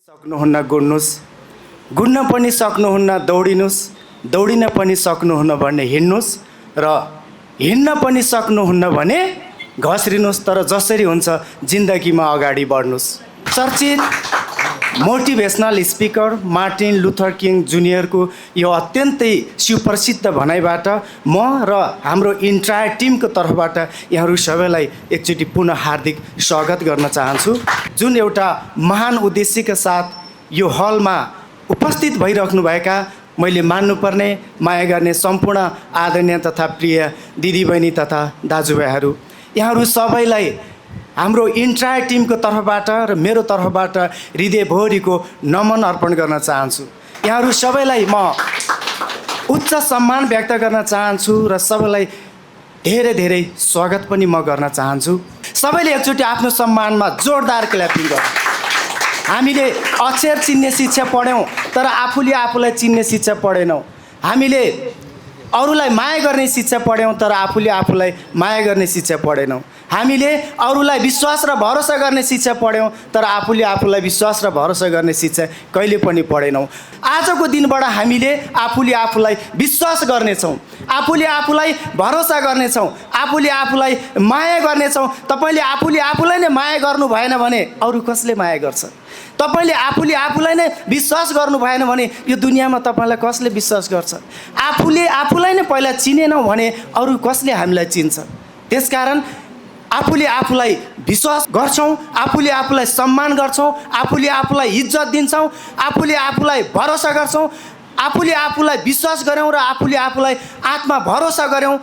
सक्नुहुन्न गुड्नुस्, गुड्न पनि सक्नुहुन्न दौडिनुस्, दौडिन पनि सक्नुहुन्न भने हिँड्नुस् र हिँड्न पनि सक्नुहुन्न भने घस्रिनुस्। तर जसरी हुन्छ जिन्दगीमा अगाडि बढ्नुस्। चर्चित motivational speaker Martin Luther King जुनियरको यो अत्यन्तै सुप्रसिद्ध भनाइबाट म र हाम्रो इन्टायर टिमको तर्फबाट यहाँहरू सबैलाई एकचोटि पुनः हार्दिक स्वागत गर्न चाहन्छु। जुन एउटा महान उद्देश्यका साथ यो हलमा उपस्थित भइराख्नुभएका मैले मान्नुपर्ने माया गर्ने सम्पूर्ण आदरणीय तथा प्रिय दिदीबहिनी तथा दाजुभाइहरू, यहाँहरू सबैलाई हाम्रो इन्टायर टिमको तर्फबाट र मेरो तर्फबाट हृदयभरिको नमन अर्पण गर्न चाहन्छु। यहाँहरू सबैलाई म उच्च सम्मान व्यक्त गर्न चाहन्छु र सबैलाई धेरै धेरै स्वागत पनि म गर्न चाहन्छु। सबैले एकचोटि आफ्नो सम्मानमा जोरदार क्ल्यापिङ गरौँ। हामीले अक्षर चिन्ने शिक्षा पढ्यौँ तर आफूले आफूलाई चिन्ने शिक्षा पढेनौँ। हामीले अरूलाई माया गर्ने शिक्षा पढ्यौँ तर आफूले आफूलाई माया गर्ने शिक्षा पढेनौँ। हामीले अरूलाई विश्वास र भरोसा गर्ने शिक्षा पढ्यौँ तर आफूले आफूलाई विश्वास र भरोसा गर्ने शिक्षा कहिले पनि पढेनौँ। आजको दिनबाट हामीले आफूले आफूलाई विश्वास गर्नेछौँ, आफूले आफूलाई भरोसा गर्नेछौँ, आफूले आफूलाई माया गर्नेछौँ। तपाईँले आफूले आफूलाई नै माया गर्नु भएन भने अरू कसले माया गर्छ? तपाईँले आफूले आफूलाई नै विश्वास गर्नु भएन भने यो दुनियाँमा तपाईँलाई कसले विश्वास गर्छ? आफूले आफूलाई नै पहिला चिनेनौँ भने अरू कसले हामीलाई चिन्छ? त्यसकारण आफूले आफूलाई विश्वास गर्छौँ, आफूले आफूलाई सम्मान गर्छौँ, आफूले आफूलाई इज्जत दिन्छौँ, आफूले आफूलाई भरोसा गर्छौँ, आफूले आफूलाई विश्वास गऱ्यौँ र आफूले आफूलाई आत्मा भरोसा गऱ्यौँ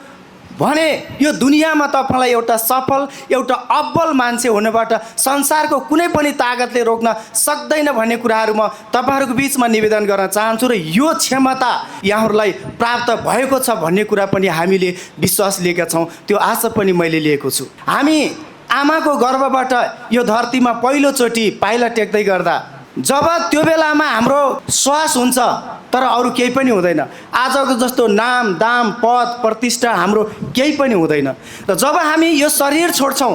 भने यो दुनियाँमा तपाईँलाई एउटा सफल, एउटा अब्बल मान्छे हुनबाट संसारको कुनै पनि तागतले रोक्न सक्दैन भन्ने कुराहरू म तपाईँहरूको बिचमा निवेदन गर्न चाहन्छु। र यो क्षमता यहाँहरूलाई प्राप्त भएको छ भन्ने कुरा पनि हामीले विश्वास लिएका छौँ, त्यो आशा पनि मैले लिएको छु। हामी आमाको गर्भबाट यो धरतीमा पहिलोचोटि पाइला टेक्दै गर्दा जब त्यो बेलामा हाम्रो श्वास हुन्छ तर अरू केही पनि हुँदैन। आजको जस्तो नाम दाम पद प्रतिष्ठा हाम्रो केही पनि हुँदैन। र जब हामी यो शरीर छोड्छौँ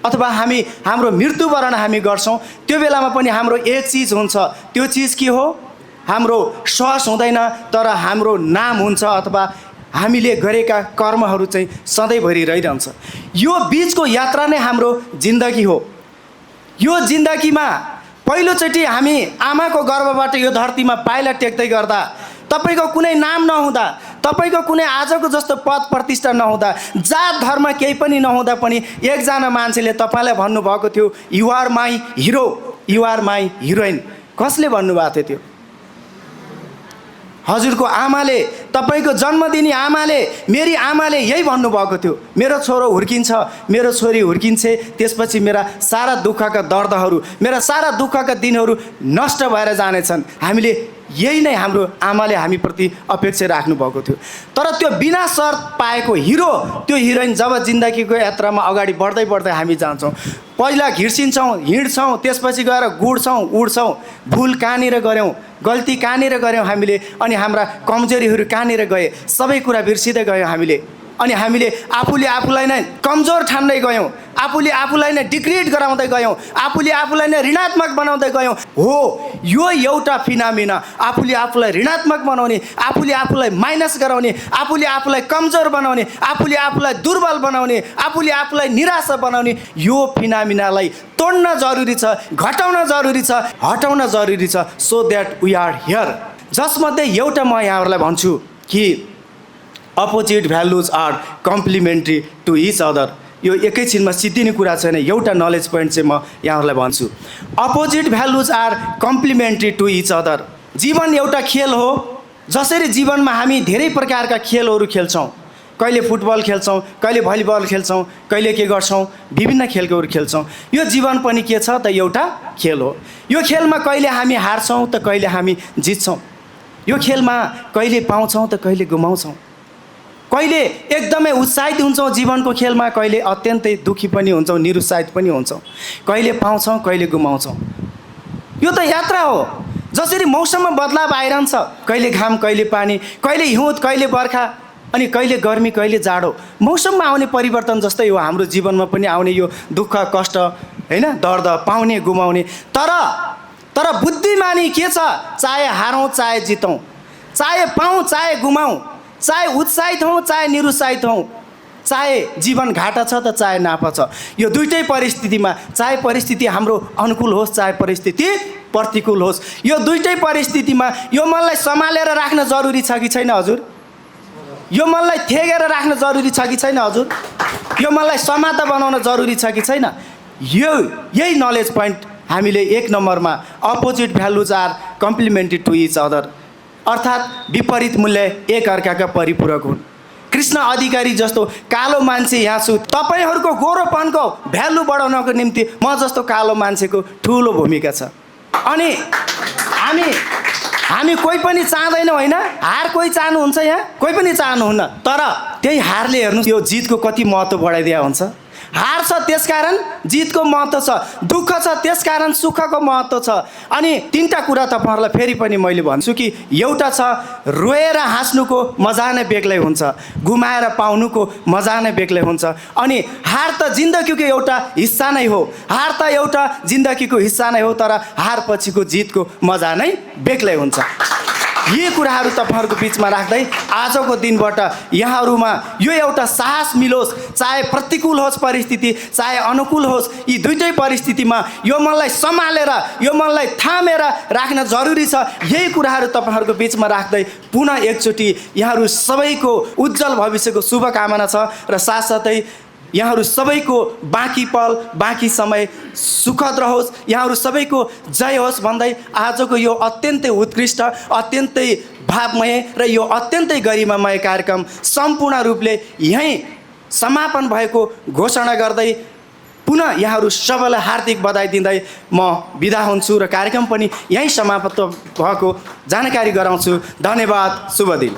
अथवा हाम्रो मृत्युवरण हामी गर्छौँ त्यो बेलामा पनि हाम्रो एक चिज हुन्छ। त्यो चिज के हो? हाम्रो श्वास हुँदैन तर हाम्रो नाम हुन्छ अथवा हामीले गरेका कर्महरू चाहिँ सधैँभरि रहिरहन्छ। यो बिचको यात्रा नै हाम्रो जिन्दगी हो। यो जिन्दगीमा पहिलोचोटि हामी आमाको गर्भबाट यो धरतीमा पाइला टेक्दै गर्दा तपाईँको कुनै नाम नहुँदा, तपाईँको कुनै आजको जस्तो पद प्रतिष्ठा नहुँदा, जात धर्म केही पनि नहुँदा पनि एकजना मान्छेले तपाईँलाई भन्नुभएको थियो you are my hero, you are my heroine. कसले भन्नुभएको थियो त्यो? हजुरको आमाले, तपाईँको जन्म दिने आमाले, मेरी आमाले यही भन्नुभएको थियो, मेरो छोरो हुर्किन्छ, मेरो छोरी हुर्किन्छ, त्यसपछि मेरा सारा दुःखका दर्दहरू, मेरा सारा दुःखका दिनहरू नष्ट भएर जानेछन्। हामीले यही नै हाम्रो आमाले हामीप्रति अपेक्षा राख्नुभएको थियो। तर त्यो बिना शर्त पाएको हिरो, त्यो हिरोइन जब जिन्दगीको यात्रामा अगाडि बढ्दै बढ्दै हामी जान्छौँ, पहिला घिर्सिन्छौँ, हिँड्छौँ, त्यसपछि गएर गुड्छौँ, उड्छौँ, भुल कहाँनिर गऱ्यौँ, गल्ती कहाँनिर गऱ्यौँ हामीले, अनि हाम्रा कमजोरीहरू कहाँनिर गए, सबै कुरा बिर्सिँदै गयौँ हामीले। अनि हामीले आफूले आफूलाई नै कमजोर ठान्दै गयौँ, आफूले आफूलाई नै डिग्रेड गराउँदै गयौँ, आफूले आफूलाई नै ऋणात्मक बनाउँदै गयौँ। हो, यो एउटा फिनामिना, आफूले आफूलाई ऋणात्मक बनाउने, आफूले आफूलाई माइनस गराउने, आफूले आफूलाई कमजोर बनाउने, आफूले आफूलाई दुर्बल बनाउने, आफूले आफूलाई निराशा बनाउने, यो फिनामिनालाई तोड्न जरुरी छ, घटाउन जरुरी छ, हटाउन जरुरी छ, so that we are here. जसमध्ये एउटा म यहाँहरूलाई भन्छु कि opposite values are complementary to each other. यो एकैछिनमा सिद्धिने कुरा छैन, एउटा नलेज पोइन्ट चाहिँ म यहाँहरूलाई भन्छु। Opposite values are complementary to each other. जीवन एउटा खेल हो। जसरी जीवनमा हामी धेरै प्रकारका खेलहरू खेल्छौँ, कहिले फुटबल खेल्छौँ, कहिले भलिबल खेल्छौँ, कहिले के गर्छौँ, विभिन्न खेलहरू खेल्छौँ। यो जीवन पनि के छ त? एउटा खेल हो। यो खेलमा कहिले हामी हार्छौँ त कहिले हामी जित्छौँ। यो खेलमा कहिले पाउँछौँ त कहिले गुमाउँछौँ। कहिले एकदमै उत्साहित हुन्छौँ जीवनको खेलमा, कहिले अत्यन्तै दुःखी पनि हुन्छौँ, निरुत्साहित पनि हुन्छौँ, कहिले पाउँछौँ कहिले गुमाउँछौँ। यो त यात्रा हो। जसरी मौसममा बदलाव आइरहन्छ, कहिले घाम कहिले पानी, कहिले हिउँद कहिले बर्खा, अनि कहिले गर्मी कहिले जाडो, मौसममा आउने परिवर्तन जस्तै हो हाम्रो जीवनमा पनि आउने यो दुःख कष्ट, होइन, दर्द, पाउने गुमाउने। तर बुद्धि बुद्धिमानी के छ? चाहे हारौँ चाहे जितौँ, चाहे पाऊँ चाहे गुमाउँ, चाहे उत्साहित हौँ चाहे निरुत्साहित हौँ, चाहे जीवन घाटा छ त चाहे नाफा छ, यो दुईटै परिस्थितिमा, चाहे परिस्थिति हाम्रो अनुकूल होस् चाहे परिस्थिति प्रतिकूल होस्, यो दुईटै परिस्थितिमा यो मनलाई सम्हालेर राख्न जरुरी छ कि छैन हजुर? यो मनलाई थेगेर राख्न जरुरी छ कि छैन हजुर? यो मनलाई समाता बनाउन जरुरी छ कि छैन? यही नलेज पोइन्ट हामीले 1 नम्बरमा opposite values are complementary to each other, अर्थात् विपरीत मूल्य एक अर्काका परिपूरक हुन्। कृष्ण अधिकारी जस्तो कालो मान्छे यहाँ छु, तपाईँहरूको गोरोपनको भ्यालु बढाउनको निम्ति म जस्तो कालो मान्छेको ठुलो भूमिका छ। अनि हामी कोही पनि चाहँदैनौँ होइन, हार कोही चाहनुहुन्छ यहाँ? कोही पनि चाहनुहुन्न, तर त्यही हारले हेर्नु यो जितको कति महत्त्व बढाइदिया हुन्छ। हार छ त्यसकारण जितको महत्त्व छ, दुःख छ त्यसकारण सुखको महत्त्व छ। अनि 3टा कुरा तपाईँहरूलाई फेरि पनि मैले भन्छु कि एउटा छ रोएर हाँस्नुको मजा नै बेग्लै हुन्छ, गुमाएर पाउनुको मजा नै बेग्लै हुन्छ। अनि हार त जिन्दगीको एउटा हिस्सा नै हो, हार त एउटा जिन्दगीको हिस्सा नै हो, तर हार पछिको जितको मजा नै बेग्लै हुन्छ। यी कुराहरू तपाईँहरूको बिचमा राख्दै आजको दिनबाट यहाँहरूमा यो एउटा साहस मिलोस्, चाहे प्रतिकूल होस् परिस्थिति चाहे अनुकूल होस्, यी दुईटै परिस्थितिमा यो मनलाई सम्हालेर यो मनलाई थामेर राख्न जरुरी छ। यही कुराहरू तपाईँहरूको बिचमा राख्दै पुनः एकचोटि यहाँहरू सबैको उज्जवल भविष्यको शुभकामना छ र साथसाथै यहाँहरू सबैको बाँकी पल बाँकी समय सुखद रहोस्, यहाँहरू सबैको जय होस् भन्दै आजको यो अत्यन्तै उत्कृष्ट अत्यन्तै भावमय र यो अत्यन्तै गरिमामय कार्यक्रम सम्पूर्ण रूपले यहीँ समापन भएको घोषणा गर्दै पुनः यहाँहरू सबैलाई हार्दिक बधाई दिँदै म बिदा हुन्छु र कार्यक्रम पनि यहीँ समाप्त भएको जानकारी गराउँछु। धन्यवाद, शुभ दिन।